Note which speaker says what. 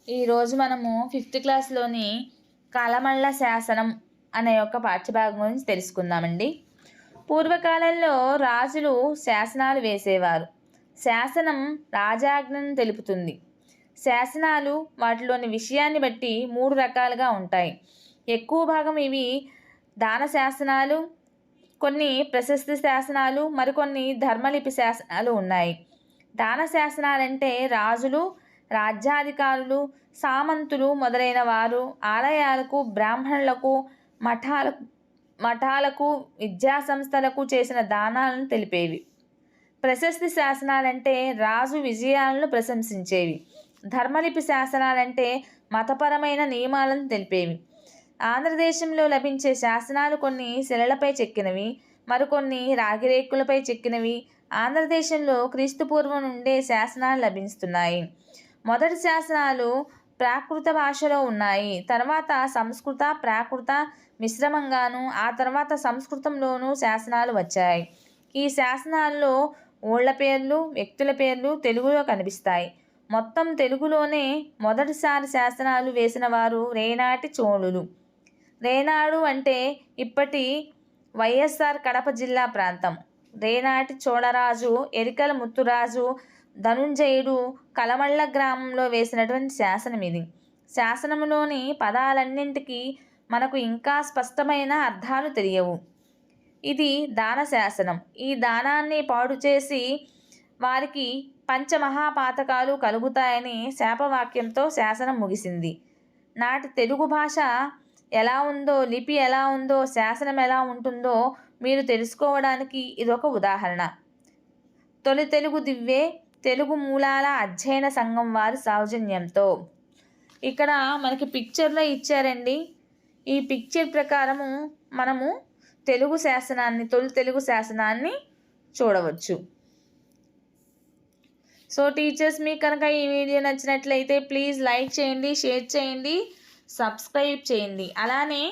Speaker 1: ఈరోజు మనము 5th క్లాస్లోని కలమళ్ళ శాసనం అనే యొక్క పాఠ్యభాగం గురించి తెలుసుకుందామండి. పూర్వకాలంలో రాజులు శాసనాలు వేసేవారు. శాసనం రాజాజ్ఞను తెలుపుతుంది. శాసనాలు వాటిలోని విషయాన్ని బట్టి 3 రకాలుగా ఉంటాయి. ఎక్కువ భాగం ఇవి దాన శాసనాలు, కొన్ని ప్రశస్తి శాసనాలు, మరికొన్ని ధర్మలిపి శాసనాలు ఉన్నాయి. దాన శాసనాలంటే రాజులు, రాజ్యాధికారులు, సామంతులు మొదలైన వారు ఆలయాలకు, బ్రాహ్మణులకు, మఠాలకు, విద్యా సంస్థలకు చేసిన దానాలను తెలిపేవి. ప్రశస్తి శాసనాలంటే రాజు విజయాలను ప్రశంసించేవి. ధర్మలిపి శాసనాలంటే మతపరమైన నియమాలను తెలిపేవి. ఆంధ్రదేశంలో లభించే శాసనాలు కొన్ని శిలలపై చెక్కినవి, మరికొన్ని రాగిరేకులపై చెక్కినవి. ఆంధ్రదేశంలో క్రీస్తుపూర్వం నుండే శాసనాలు లభిస్తున్నాయి. మొదటి శాసనాలు ప్రాకృత భాషలో ఉన్నాయి. తర్వాత సంస్కృత, ప్రాకృత మిశ్రమంగాను, ఆ తర్వాత సంస్కృతంలోనూ శాసనాలు వచ్చాయి. ఈ శాసనాల్లో ఊళ్ళ పేర్లు, వ్యక్తుల పేర్లు తెలుగులో కనిపిస్తాయి. మొత్తం తెలుగులోనే మొదటిసారి శాసనాలు వేసిన వారు రేనాటి చోళులు. రేనాడు అంటే ఇప్పటి వైఎస్ఆర్ కడప జిల్లా ప్రాంతం. రేనాటి చోళరాజు ఎరికల ముత్తురాజు ధనుంజయుడు కలమళ్ళ గ్రామంలో వేసినటువంటి శాసనం ఇది. శాసనంలోని పదాలన్నింటికీ మనకు ఇంకా స్పష్టమైన అర్థాలు తెలియవు. ఇది దాన శాసనం. ఈ దానాన్ని పాడు చేసి వారికి పంచమహాపాతకాలు కలుగుతాయని శాపవాక్యంతో శాసనం ముగిసింది. నాటి తెలుగు భాష ఎలా ఉందో, లిపి ఎలా ఉందో, శాసనం ఎలా ఉంటుందో మీరు తెలుసుకోవడానికి ఇదొక ఉదాహరణ. తొలి తెలుగు దివ్వే తెలుగు మూలాల అధ్యయన సంఘం వారి సౌజన్యంతో. ఇక్కడ మనకి పిక్చర్లో ఇచ్చారండి. ఈ పిక్చర్ ప్రకారము మనము తెలుగు శాసనాన్ని, తొలి తెలుగు శాసనాన్ని చూడవచ్చు. సో టీచర్స్, మీకు కనుక ఈ వీడియో నచ్చినట్లయితే ప్లీజ్ లైక్ చేయండి, షేర్ చేయండి, సబ్స్క్రైబ్ చేయండి. అలానే